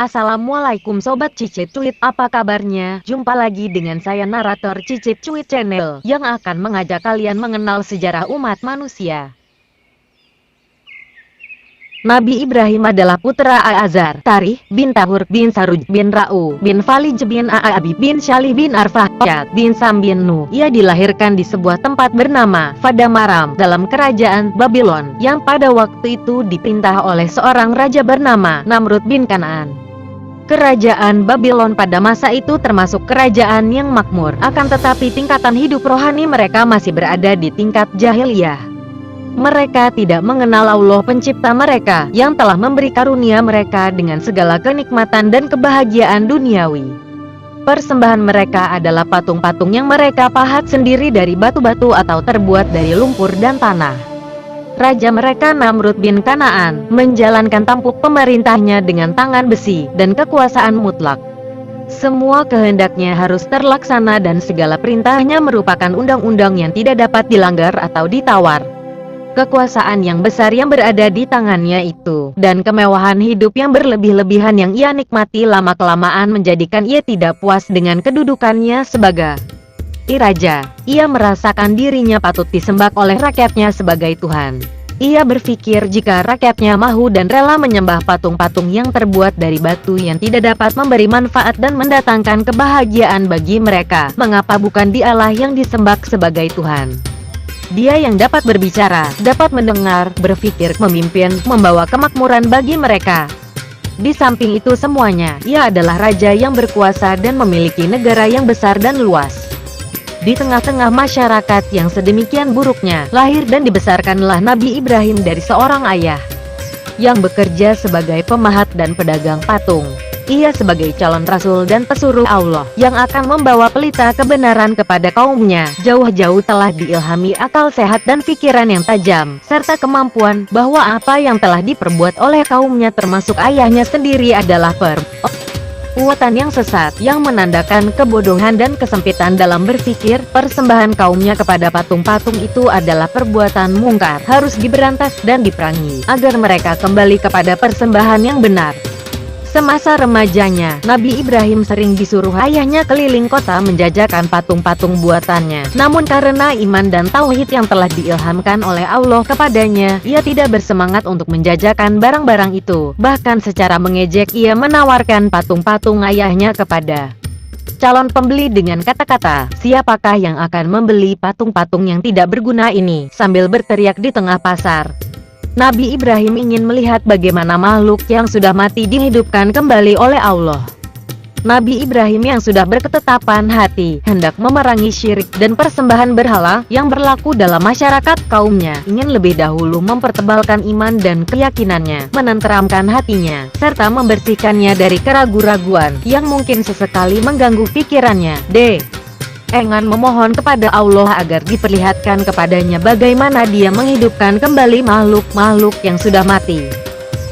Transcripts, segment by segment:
Assalamualaikum Sobat Cicit Cuit, apa kabarnya? Jumpa lagi dengan saya narator Cicit Cuit Channel, yang akan mengajak kalian mengenal sejarah umat manusia. Nabi Ibrahim adalah putra Azar, Tarih bin Tahur bin Saruj bin Ra'u bin Falij bin A'abi bin Syalih bin Arfahsyad bin Sam bin Nu. Ia dilahirkan di sebuah tempat bernama Fadamaram dalam kerajaan Babylon, yang pada waktu itu diperintah oleh seorang raja bernama Namrud bin Kanaan. Kerajaan Babylon pada masa itu termasuk kerajaan yang makmur, akan tetapi tingkatan hidup rohani mereka masih berada di tingkat jahiliyah. Mereka tidak mengenal Allah pencipta mereka, yang telah memberi karunia mereka dengan segala kenikmatan dan kebahagiaan duniawi. Persembahan mereka adalah patung-patung yang mereka pahat sendiri dari batu-batu atau terbuat dari lumpur dan tanah. Raja mereka Namrud bin Kanaan menjalankan tampuk pemerintahnya dengan tangan besi dan kekuasaan mutlak. Semua kehendaknya harus terlaksana dan segala perintahnya merupakan undang-undang yang tidak dapat dilanggar atau ditawar. Kekuasaan yang besar yang berada di tangannya itu, dan kemewahan hidup yang berlebih-lebihan yang ia nikmati lama-kelamaan menjadikan ia tidak puas dengan kedudukannya sebagai raja. Ia merasakan dirinya patut disembah oleh rakyatnya sebagai Tuhan. Ia berpikir jika rakyatnya mahu dan rela menyembah patung-patung yang terbuat dari batu yang tidak dapat memberi manfaat dan mendatangkan kebahagiaan bagi mereka, mengapa bukan dialah yang disembah sebagai Tuhan? Dia yang dapat berbicara, dapat mendengar, berpikir, memimpin, membawa kemakmuran bagi mereka. Di samping itu semuanya, ia adalah raja yang berkuasa dan memiliki negara yang besar dan luas. Di tengah-tengah masyarakat yang sedemikian buruknya, lahir dan dibesarkanlah Nabi Ibrahim dari seorang ayah yang bekerja sebagai pemahat dan pedagang patung. Ia sebagai calon rasul dan pesuruh Allah, yang akan membawa pelita kebenaran kepada kaumnya. Jauh-jauh telah diilhami akal sehat dan pikiran yang tajam, serta kemampuan bahwa apa yang telah diperbuat oleh kaumnya termasuk ayahnya sendiri adalah perbuatan yang sesat, yang menandakan kebodohan dan kesempitan dalam berpikir. Persembahan kaumnya kepada patung-patung itu adalah perbuatan mungkar, harus diberantas dan diperangi, agar mereka kembali kepada persembahan yang benar. Semasa remajanya, Nabi Ibrahim sering disuruh ayahnya keliling kota menjajakan patung-patung buatannya. Namun karena iman dan tauhid yang telah diilhamkan oleh Allah kepadanya, ia tidak bersemangat untuk menjajakan barang-barang itu. Bahkan secara mengejek ia menawarkan patung-patung ayahnya kepada calon pembeli dengan kata-kata, "Siapakah yang akan membeli patung-patung yang tidak berguna ini?" Sambil berteriak di tengah pasar. Nabi Ibrahim ingin melihat bagaimana makhluk yang sudah mati dihidupkan kembali oleh Allah. Nabi Ibrahim yang sudah berketetapan hati, hendak memerangi syirik dan persembahan berhala yang berlaku dalam masyarakat kaumnya, ingin lebih dahulu mempertebalkan iman dan keyakinannya, menenteramkan hatinya, serta membersihkannya dari keraguan-raguan yang mungkin sesekali mengganggu pikirannya. Dengan memohon kepada Allah agar diperlihatkan kepadanya bagaimana dia menghidupkan kembali makhluk-makhluk yang sudah mati.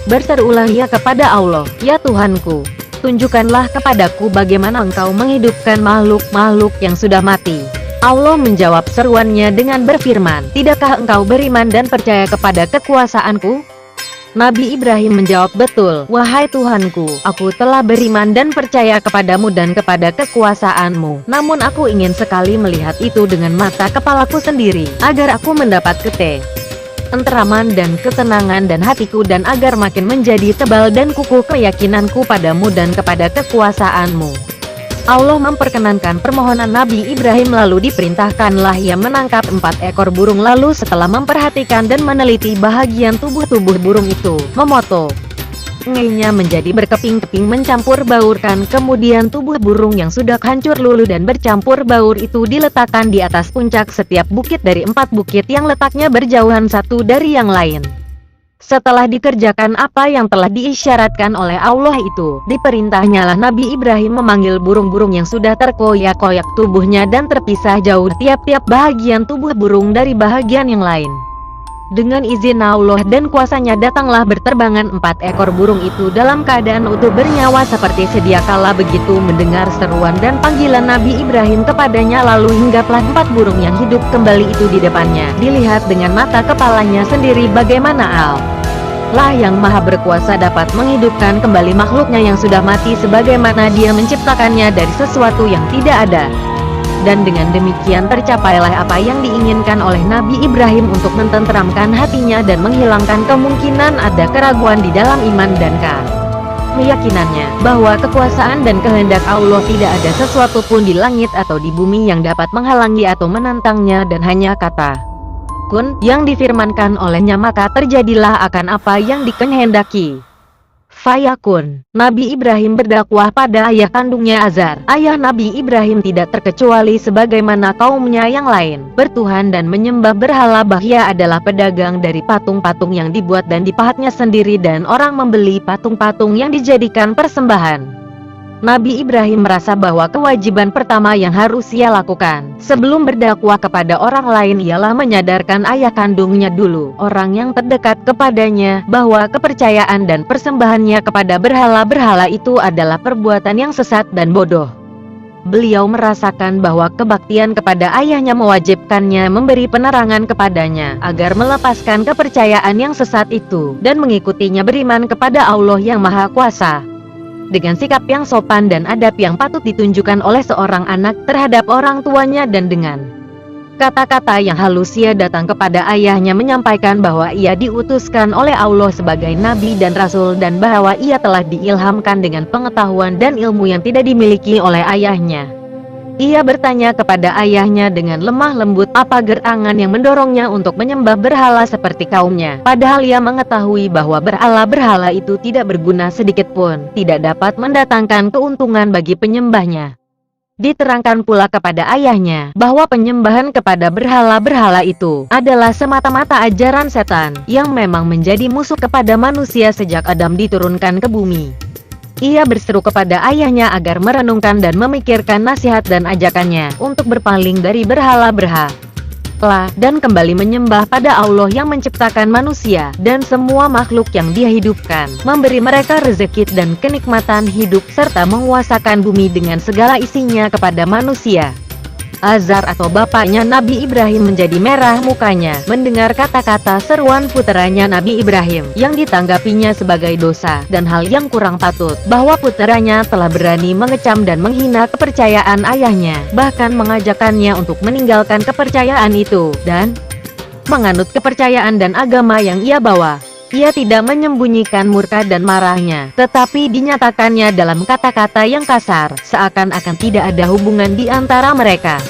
Berserulah ia kepada Allah, "Ya Tuhanku, tunjukkanlah kepadaku bagaimana Engkau menghidupkan makhluk-makhluk yang sudah mati." Allah menjawab seruannya dengan berfirman, "Tidakkah engkau beriman dan percaya kepada kekuasaanku?" Nabi Ibrahim menjawab, "Betul, wahai Tuhanku, aku telah beriman dan percaya kepadamu dan kepada kekuasaanmu. Namun aku ingin sekali melihat itu dengan mata kepalaku sendiri, agar aku mendapat ketenteraman dan ketenangan dan hatiku, dan agar makin menjadi tebal dan kukuh keyakinanku padamu dan kepada kekuasaanmu." Allah memperkenankan permohonan Nabi Ibrahim, lalu diperintahkanlah ia menangkap 4 ekor burung. Lalu setelah memperhatikan dan meneliti bahagian tubuh burung itu, memotongnya menjadi berkeping-keping, mencampur baurkan. Kemudian tubuh burung yang sudah hancur luluh dan bercampur baur itu diletakkan di atas puncak setiap bukit dari 4 bukit yang letaknya berjauhan satu dari yang lain. Setelah dikerjakan apa yang telah diisyaratkan oleh Allah itu, diperintahnyalah Nabi Ibrahim memanggil burung-burung yang sudah terkoyak-koyak tubuhnya dan terpisah jauh tiap-tiap bahagian tubuh burung dari bahagian yang lain. Dengan izin Allah dan kuasanya datanglah berterbangan 4 ekor burung itu dalam keadaan utuh bernyawa seperti sedia kala. Begitu mendengar seruan dan panggilan Nabi Ibrahim kepadanya, lalu hinggaplah 4 burung yang hidup kembali itu di depannya. Dilihat dengan mata kepalanya sendiri bagaimana lah yang maha berkuasa dapat menghidupkan kembali makhluknya yang sudah mati sebagaimana dia menciptakannya dari sesuatu yang tidak ada. Dan dengan demikian tercapailah apa yang diinginkan oleh Nabi Ibrahim untuk mententeramkan hatinya dan menghilangkan kemungkinan ada keraguan di dalam iman dan keyakinannya bahwa kekuasaan dan kehendak Allah tidak ada sesuatu pun di langit atau di bumi yang dapat menghalangi atau menentangnya, dan hanya kata kun yang difirmankan olehnya maka terjadilah akan apa yang dikehendaki. Fayakun. Nabi Ibrahim berdakwah pada ayah kandungnya Azar. Ayah Nabi Ibrahim tidak terkecuali sebagaimana kaumnya yang lain, bertuhan dan menyembah berhala. Bahya adalah pedagang dari patung-patung yang dibuat dan dipahatnya sendiri, dan orang membeli patung-patung yang dijadikan persembahan. Nabi Ibrahim merasa bahwa kewajiban pertama yang harus ia lakukan sebelum berdakwah kepada orang lain ialah menyadarkan ayah kandungnya dulu, orang yang terdekat kepadanya, bahwa kepercayaan dan persembahannya kepada berhala-berhala itu adalah perbuatan yang sesat dan bodoh. Beliau merasakan bahwa kebaktian kepada ayahnya mewajibkannya memberi penerangan kepadanya agar melepaskan kepercayaan yang sesat itu dan mengikutinya, beriman kepada Allah yang Maha Kuasa. Dengan sikap yang sopan dan adab yang patut ditunjukkan oleh seorang anak terhadap orang tuanya, dan dengan kata-kata yang halus ia datang kepada ayahnya menyampaikan bahwa ia diutuskan oleh Allah sebagai nabi dan rasul, dan bahwa ia telah diilhamkan dengan pengetahuan dan ilmu yang tidak dimiliki oleh ayahnya. Ia bertanya kepada ayahnya dengan lemah lembut apa gerangan yang mendorongnya untuk menyembah berhala seperti kaumnya, padahal ia mengetahui bahwa berhala-berhala itu tidak berguna sedikit pun, tidak dapat mendatangkan keuntungan bagi penyembahnya. Diterangkan pula kepada ayahnya bahwa penyembahan kepada berhala-berhala itu adalah semata-mata ajaran setan yang memang menjadi musuh kepada manusia sejak Adam diturunkan ke bumi. Ia berseru kepada ayahnya agar merenungkan dan memikirkan nasihat dan ajakannya untuk berpaling dari berhala-berhala dan kembali menyembah pada Allah yang menciptakan manusia dan semua makhluk yang Dia hidupkan, memberi mereka rezeki dan kenikmatan hidup, serta menguasakan bumi dengan segala isinya kepada manusia. Azar atau bapaknya Nabi Ibrahim menjadi merah mukanya mendengar kata-kata seruan puteranya Nabi Ibrahim yang ditanggapinya sebagai dosa dan hal yang kurang patut, bahwa puteranya telah berani mengecam dan menghina kepercayaan ayahnya, bahkan mengajakannya untuk meninggalkan kepercayaan itu dan menganut kepercayaan dan agama yang ia bawa. Ia tidak menyembunyikan murka dan marahnya, tetapi dinyatakannya dalam kata-kata yang kasar, seakan-akan tidak ada hubungan di antara mereka.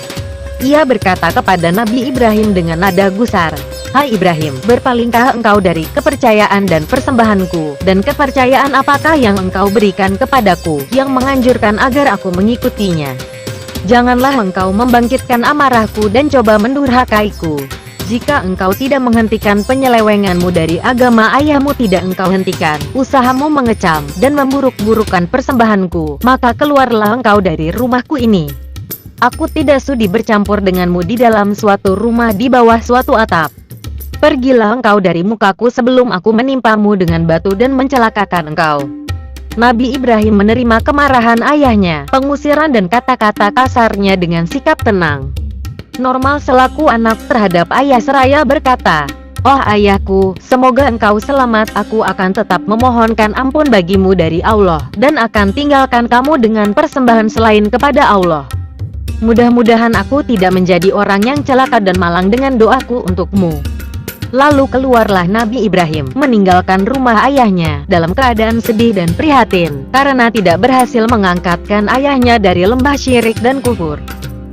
Ia berkata kepada Nabi Ibrahim dengan nada gusar, "Hai Ibrahim, berpalingkah engkau dari kepercayaan dan persembahanku, dan kepercayaan apakah yang engkau berikan kepadaku, yang menganjurkan agar aku mengikutinya? Janganlah engkau membangkitkan amarahku dan coba mendurhakaiku. Jika engkau tidak menghentikan penyelewenganmu dari agama ayahmu, tidak engkau hentikan usahamu mengecam dan memburuk-burukan persembahanku, maka keluarlah engkau dari rumahku ini. Aku tidak sudi bercampur denganmu di dalam suatu rumah di bawah suatu atap. Pergilah engkau dari mukaku sebelum aku menimpamu dengan batu dan mencelakakan engkau." Nabi Ibrahim menerima kemarahan ayahnya, pengusiran dan kata-kata kasarnya dengan sikap tenang. Normal selaku anak terhadap ayah seraya berkata, "Oh ayahku, semoga engkau selamat. Aku akan tetap memohonkan ampun bagimu dari Allah, dan akan tinggalkan kamu dengan persembahan selain kepada Allah. Mudah-mudahan aku tidak menjadi orang yang celaka dan malang dengan doaku untukmu." Lalu keluarlah Nabi Ibrahim meninggalkan rumah ayahnya dalam keadaan sedih dan prihatin, karena tidak berhasil mengangkatkan ayahnya dari lembah syirik dan kufur.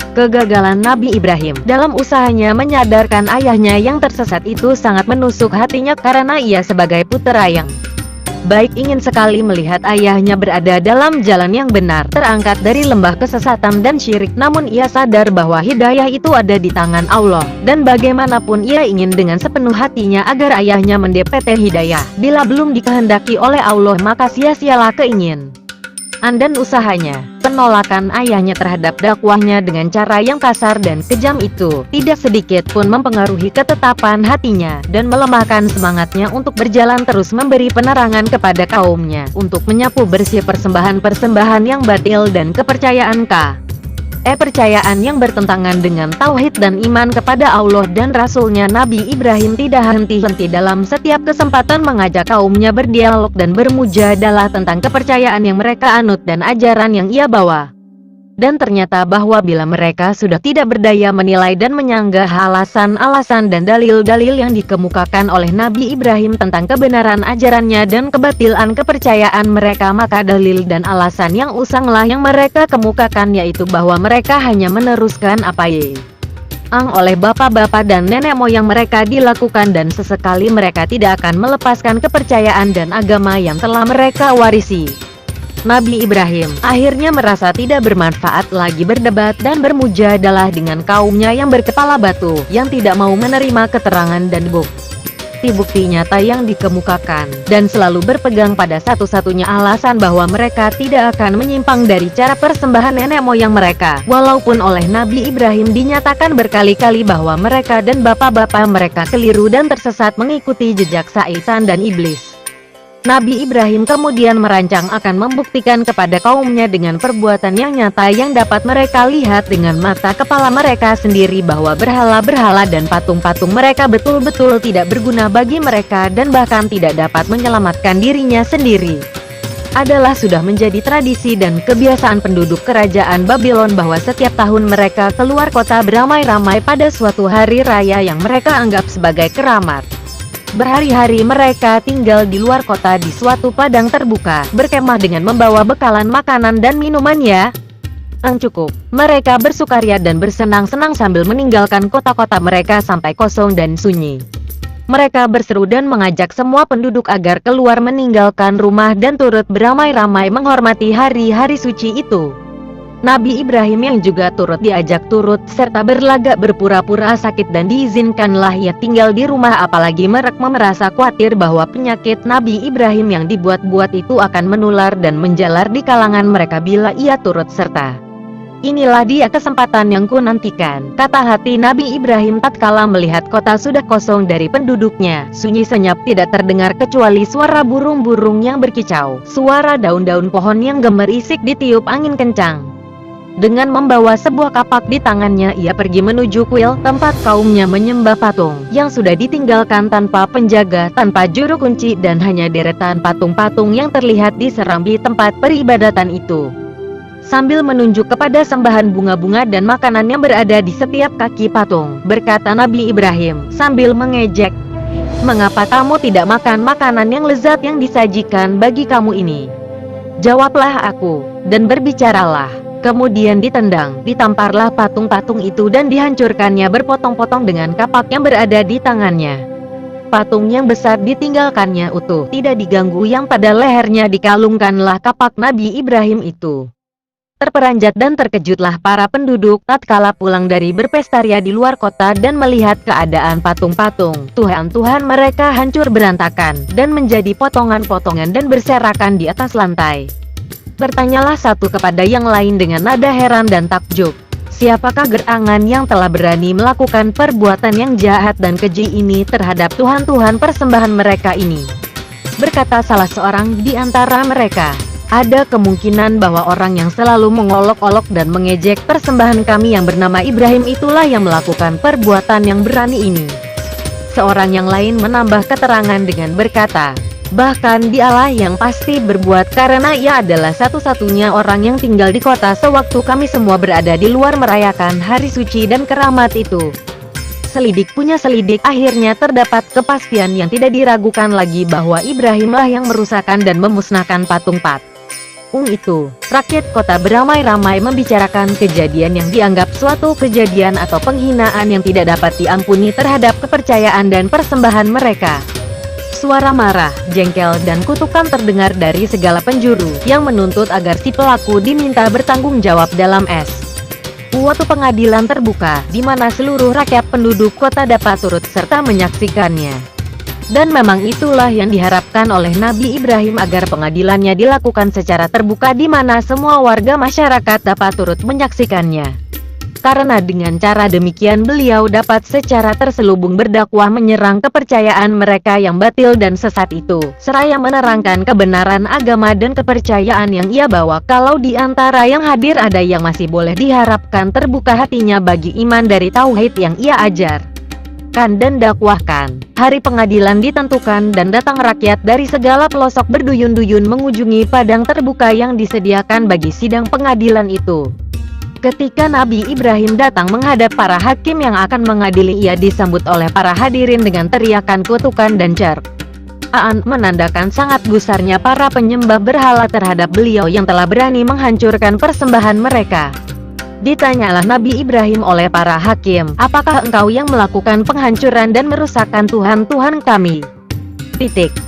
Kegagalan Nabi Ibrahim dalam usahanya menyadarkan ayahnya yang tersesat itu sangat menusuk hatinya, karena ia sebagai putera yang baik ingin sekali melihat ayahnya berada dalam jalan yang benar, terangkat dari lembah kesesatan dan syirik. Namun ia sadar bahwa hidayah itu ada di tangan Allah, dan bagaimanapun ia ingin dengan sepenuh hatinya agar ayahnya mendapatkan hidayah. Bila belum dikehendaki oleh Allah, maka sia-sialah keinginan dan usahanya. Penolakan ayahnya terhadap dakwahnya dengan cara yang kasar dan kejam itu tidak sedikit pun mempengaruhi ketetapan hatinya dan melemahkan semangatnya untuk berjalan terus memberi penerangan kepada kaumnya untuk menyapu bersih persembahan-persembahan yang batil dan kepercayaan Percayaan yang bertentangan dengan tauhid dan iman kepada Allah dan Rasul-Nya. Nabi Ibrahim tidak henti-henti dalam setiap kesempatan mengajak kaumnya berdialog dan bermujadalah tentang kepercayaan yang mereka anut dan ajaran yang ia bawa. Dan ternyata bahwa bila mereka sudah tidak berdaya menilai dan menyanggah alasan-alasan dan dalil-dalil yang dikemukakan oleh Nabi Ibrahim tentang kebenaran ajarannya dan kebatilan kepercayaan mereka, maka dalil dan alasan yang usanglah yang mereka kemukakan, yaitu bahwa mereka hanya meneruskan apa yang oleh bapak-bapak dan nenek moyang mereka dilakukan, dan sesekali mereka tidak akan melepaskan kepercayaan dan agama yang telah mereka warisi. Nabi Ibrahim akhirnya merasa tidak bermanfaat lagi berdebat dan bermujadalah dengan kaumnya yang berkepala batu, yang tidak mau menerima keterangan dan bukti nyata yang dikemukakan, dan selalu berpegang pada satu-satunya alasan bahwa mereka tidak akan menyimpang dari cara persembahan nenek moyang mereka, walaupun oleh Nabi Ibrahim dinyatakan berkali-kali bahwa mereka dan bapak-bapak mereka keliru dan tersesat mengikuti jejak syaitan dan iblis. Nabi Ibrahim kemudian merancang akan membuktikan kepada kaumnya dengan perbuatan yang nyata yang dapat mereka lihat dengan mata kepala mereka sendiri bahwa berhala-berhala dan patung-patung mereka betul-betul tidak berguna bagi mereka dan bahkan tidak dapat menyelamatkan dirinya sendiri. Adalah sudah menjadi tradisi dan kebiasaan penduduk kerajaan Babylon bahwa setiap tahun mereka keluar kota beramai-ramai pada suatu hari raya yang mereka anggap sebagai keramat. Berhari-hari mereka tinggal di luar kota di suatu padang terbuka, berkemah dengan membawa bekalan makanan dan minuman yang cukup. Mereka bersukaria dan bersenang-senang sambil meninggalkan kota-kota mereka sampai kosong dan sunyi. Mereka berseru dan mengajak semua penduduk agar keluar meninggalkan rumah dan turut beramai-ramai menghormati hari-hari suci itu. Nabi Ibrahim yang juga turut diajak turut serta berlagak berpura-pura sakit dan diizinkanlah ia tinggal di rumah, apalagi mereka merasa khawatir bahwa penyakit Nabi Ibrahim yang dibuat-buat itu akan menular dan menjalar di kalangan mereka bila ia turut serta. Inilah dia kesempatan yang ku nantikan, kata hati Nabi Ibrahim tatkala melihat kota sudah kosong dari penduduknya. Sunyi senyap, tidak terdengar kecuali suara burung-burung yang berkicau, suara daun-daun pohon yang gemerisik ditiup angin kencang. Dengan membawa sebuah kapak di tangannya, ia pergi menuju kuil tempat kaumnya menyembah patung yang sudah ditinggalkan tanpa penjaga, tanpa juru kunci, dan hanya deretan patung-patung yang terlihat di serambi tempat peribadatan itu. Sambil menunjuk kepada sembahan bunga-bunga dan makanan yang berada di setiap kaki patung, berkata Nabi Ibrahim sambil mengejek, "Mengapa kamu tidak makan makanan yang lezat yang disajikan bagi kamu ini?" Jawablah aku, dan berbicaralah. Kemudian ditamparlah patung-patung itu dan dihancurkannya berpotong-potong dengan kapak yang berada di tangannya. Patung yang besar ditinggalkannya utuh, tidak diganggu, yang pada lehernya dikalungkanlah kapak Nabi Ibrahim itu. Terperanjat dan terkejutlah para penduduk tatkala pulang dari berpesta ria di luar kota dan melihat keadaan patung-patung Tuhan-Tuhan mereka hancur berantakan dan menjadi potongan-potongan dan berserakan di atas lantai. Bertanyalah satu kepada yang lain dengan nada heran dan takjub, "Siapakah gerangan yang telah berani melakukan perbuatan yang jahat dan keji ini terhadap Tuhan-Tuhan persembahan mereka ini?" Berkata salah seorang di antara mereka, "Ada kemungkinan bahwa orang yang selalu mengolok-olok dan mengejek persembahan kami yang bernama Ibrahim itulah yang melakukan perbuatan yang berani ini." Seorang yang lain menambah keterangan dengan berkata, "Bahkan dialah yang pasti berbuat, karena ia adalah satu-satunya orang yang tinggal di kota sewaktu kami semua berada di luar merayakan hari suci dan keramat itu." Selidik punya selidik, akhirnya terdapat kepastian yang tidak diragukan lagi bahwa Ibrahimlah yang merusakkan dan memusnahkan patung-patung itu. Rakyat kota beramai-ramai membicarakan kejadian yang dianggap suatu kejadian atau penghinaan yang tidak dapat diampuni terhadap kepercayaan dan persembahan mereka. Suara marah, jengkel, dan kutukan terdengar dari segala penjuru yang menuntut agar si pelaku diminta bertanggung jawab dalam suatu pengadilan terbuka, di mana seluruh rakyat penduduk kota dapat turut serta menyaksikannya. Dan memang itulah yang diharapkan oleh Nabi Ibrahim, agar pengadilannya dilakukan secara terbuka di mana semua warga masyarakat dapat turut menyaksikannya. Karena dengan cara demikian beliau dapat secara terselubung berdakwah menyerang kepercayaan mereka yang batil dan sesat itu, seraya menerangkan kebenaran agama dan kepercayaan yang ia bawa. Kalau di antara yang hadir ada yang masih boleh diharapkan terbuka hatinya bagi iman dari tauhid yang ia ajarkan dan dakwahkan, hari pengadilan ditentukan dan datang rakyat dari segala pelosok berduyun-duyun mengunjungi padang terbuka yang disediakan bagi sidang pengadilan itu. Ketika Nabi Ibrahim datang menghadap para hakim yang akan mengadili, ia disambut oleh para hadirin dengan teriakan kutukan dan cercaan, menandakan sangat gusarnya para penyembah berhala terhadap beliau yang telah berani menghancurkan persembahan mereka. Ditanyalah Nabi Ibrahim oleh para hakim, "Apakah engkau yang melakukan penghancuran dan merusakkan Tuhan-Tuhan kami?"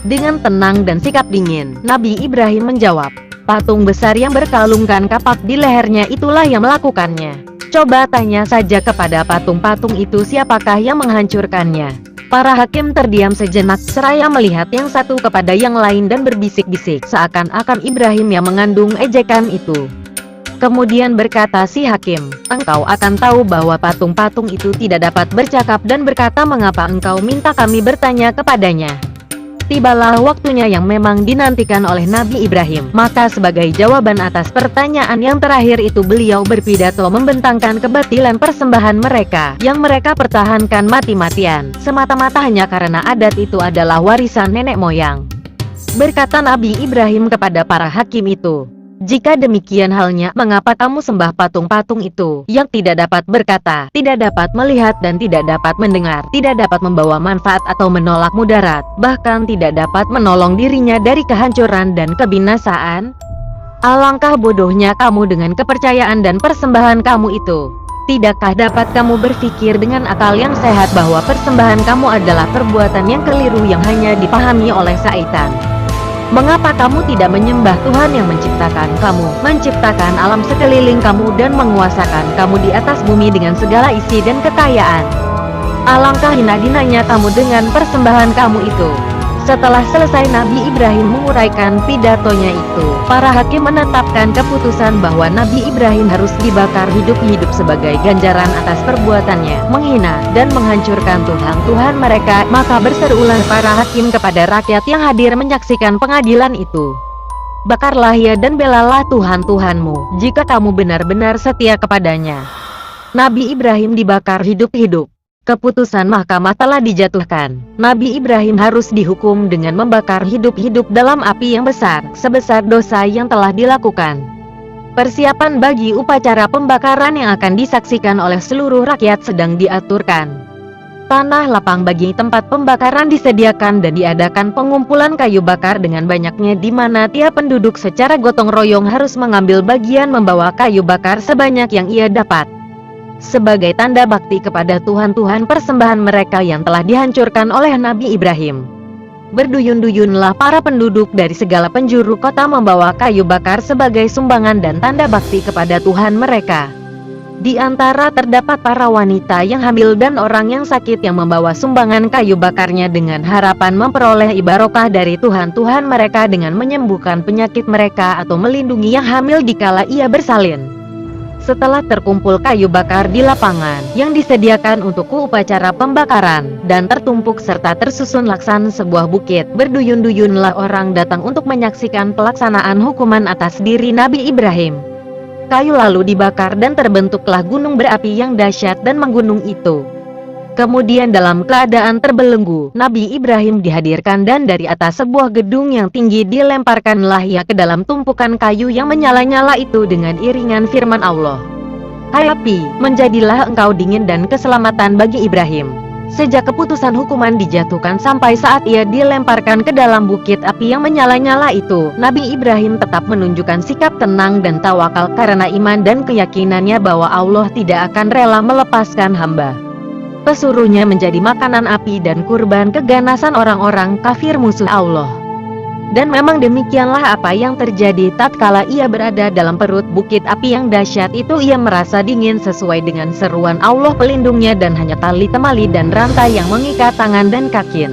Dengan tenang dan sikap dingin, Nabi Ibrahim menjawab, "Patung besar yang berkalungkan kapak di lehernya itulah yang melakukannya. Coba tanya saja kepada patung-patung itu siapakah yang menghancurkannya." Para hakim terdiam sejenak seraya melihat yang satu kepada yang lain dan berbisik-bisik seakan-akan Ibrahim yang mengandung ejekan itu. Kemudian berkata si hakim, "Engkau akan tahu bahwa patung-patung itu tidak dapat bercakap dan berkata, mengapa engkau minta kami bertanya kepadanya?" Tibalah waktunya yang memang dinantikan oleh Nabi Ibrahim. Maka sebagai jawaban atas pertanyaan yang terakhir itu beliau berpidato membentangkan kebatilan persembahan mereka, yang mereka pertahankan mati-matian, semata-mata hanya karena adat itu adalah warisan nenek moyang. Berkata Nabi Ibrahim kepada para hakim itu, "Jika demikian halnya, mengapa kamu sembah patung-patung itu, yang tidak dapat berkata, tidak dapat melihat dan tidak dapat mendengar, tidak dapat membawa manfaat atau menolak mudarat, bahkan tidak dapat menolong dirinya dari kehancuran dan kebinasaan? Alangkah bodohnya kamu dengan kepercayaan dan persembahan kamu itu. Tidakkah dapat kamu berpikir dengan akal yang sehat bahwa persembahan kamu adalah perbuatan yang keliru yang hanya dipahami oleh syaitan? Mengapa kamu tidak menyembah Tuhan yang menciptakan kamu, menciptakan alam sekeliling kamu dan menguasakan kamu di atas bumi dengan segala isi dan kekayaan? Alangkah hina-hinanya kamu dengan persembahan kamu itu." Setelah selesai Nabi Ibrahim menguraikan pidatonya itu, para hakim menetapkan keputusan bahwa Nabi Ibrahim harus dibakar hidup-hidup sebagai ganjaran atas perbuatannya menghina dan menghancurkan Tuhan-Tuhan mereka. Maka berserulah para hakim kepada rakyat yang hadir menyaksikan pengadilan itu, "Bakarlah ia dan belalah Tuhan-Tuhanmu, jika kamu benar-benar setia kepadanya." Nabi Ibrahim dibakar hidup-hidup. Keputusan mahkamah telah dijatuhkan. Nabi Ibrahim harus dihukum dengan membakar hidup-hidup dalam api yang besar, sebesar dosa yang telah dilakukan. Persiapan bagi upacara pembakaran yang akan disaksikan oleh seluruh rakyat sedang diaturkan. Tanah lapang bagi tempat pembakaran disediakan dan diadakan pengumpulan kayu bakar dengan banyaknya, di mana tiap penduduk secara gotong royong harus mengambil bagian membawa kayu bakar sebanyak yang ia dapat, sebagai tanda bakti kepada Tuhan-Tuhan persembahan mereka yang telah dihancurkan oleh Nabi Ibrahim. Berduyun-duyunlah para penduduk dari segala penjuru kota membawa kayu bakar sebagai sumbangan dan tanda bakti kepada Tuhan mereka. Di antara terdapat para wanita yang hamil dan orang yang sakit yang membawa sumbangan kayu bakarnya dengan harapan memperoleh ibarokah dari Tuhan-Tuhan mereka dengan menyembuhkan penyakit mereka atau melindungi yang hamil dikala ia bersalin. Setelah terkumpul kayu bakar di lapangan yang disediakan untuk upacara pembakaran dan tertumpuk serta tersusun laksan sebuah bukit, berduyun-duyunlah orang datang untuk menyaksikan pelaksanaan hukuman atas diri Nabi Ibrahim. Kayu lalu dibakar dan terbentuklah gunung berapi yang dahsyat dan menggunung itu. Kemudian dalam keadaan terbelenggu, Nabi Ibrahim dihadirkan dan dari atas sebuah gedung yang tinggi dilemparkanlah ia ke dalam tumpukan kayu yang menyala-nyala itu dengan iringan firman Allah, "Hai api, menjadilah engkau dingin dan keselamatan bagi Ibrahim." Sejak keputusan hukuman dijatuhkan sampai saat ia dilemparkan ke dalam bukit api yang menyala-nyala itu, Nabi Ibrahim tetap menunjukkan sikap tenang dan tawakal karena iman dan keyakinannya bahwa Allah tidak akan rela melepaskan hamba. Pesuruhnya menjadi makanan api dan kurban keganasan orang-orang kafir musuh Allah. Dan memang demikianlah apa yang terjadi tatkala ia berada dalam perut bukit api yang dahsyat itu. Ia merasa dingin sesuai dengan seruan Allah pelindungnya dan hanya tali temali dan rantai yang mengikat tangan dan kaki.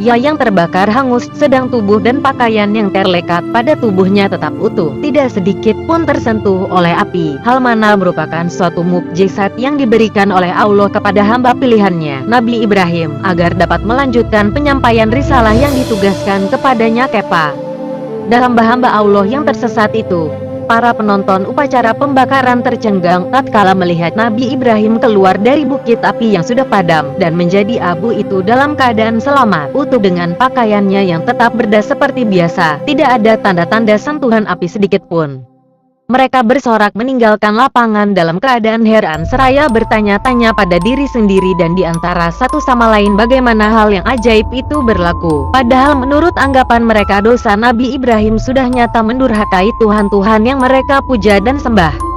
yang terbakar hangus, sedang tubuh dan pakaian yang terlekat pada tubuhnya tetap utuh, tidak sedikit pun tersentuh oleh api. Hal mana merupakan suatu mukjizat yang diberikan oleh Allah kepada hamba pilihannya, Nabi Ibrahim, agar dapat melanjutkan penyampaian risalah yang ditugaskan kepadanya. Dan hamba-hamba Allah yang tersesat itu, para penonton upacara pembakaran tercengang tatkala melihat Nabi Ibrahim keluar dari bukit api yang sudah padam dan menjadi abu itu dalam keadaan selamat, utuh dengan pakaiannya yang tetap berdas seperti biasa, tidak ada tanda-tanda sentuhan api sedikit pun. Mereka bersorak meninggalkan lapangan dalam keadaan heran seraya bertanya-tanya pada diri sendiri dan di antara satu sama lain bagaimana hal yang ajaib itu berlaku. Padahal menurut anggapan mereka dosa Nabi Ibrahim sudah nyata mendurhakai Tuhan-Tuhan yang mereka puja dan sembah.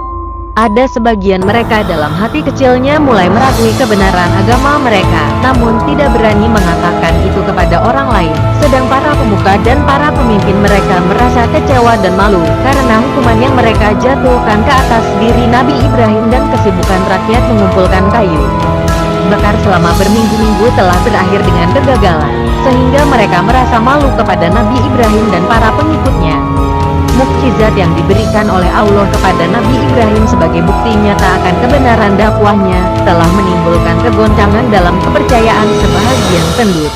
Ada sebagian mereka dalam hati kecilnya mulai meragukan kebenaran agama mereka, namun tidak berani mengatakan itu kepada orang lain. Sedang para pemuka dan para pemimpin mereka merasa kecewa dan malu, karena hukuman yang mereka jatuhkan ke atas diri Nabi Ibrahim dan kesibukan rakyat mengumpulkan kayu bakar selama berminggu-minggu telah berakhir dengan kegagalan, sehingga mereka merasa malu kepada Nabi Ibrahim dan para pengikutnya. Mukjizat yang diberikan oleh Allah kepada Nabi Ibrahim sebagai bukti nyata akan kebenaran dakwahnya, telah menimbulkan kegoncangan dalam kepercayaan sebahagian penduduk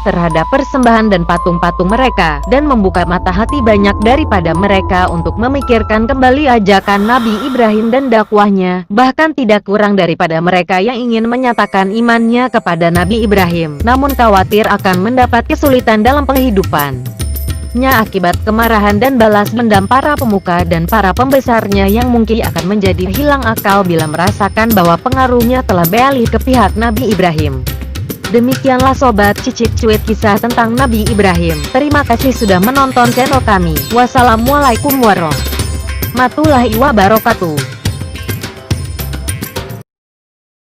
terhadap persembahan dan patung-patung mereka, dan membuka mata hati banyak daripada mereka untuk memikirkan kembali ajakan Nabi Ibrahim dan dakwahnya. Bahkan tidak kurang daripada mereka yang ingin menyatakan imannya kepada Nabi Ibrahim, namun khawatir akan mendapat kesulitan dalam penghidupan akibat kemarahan dan balas dendam para pemuka dan para pembesarnya yang mungkin akan menjadi hilang akal bila merasakan bahwa pengaruhnya telah beralih ke pihak Nabi Ibrahim. Demikianlah sobat cicit cuit kisah tentang Nabi Ibrahim. Terima kasih sudah menonton channel kami. Wassalamualaikum warahmatullahi wabarakatuh.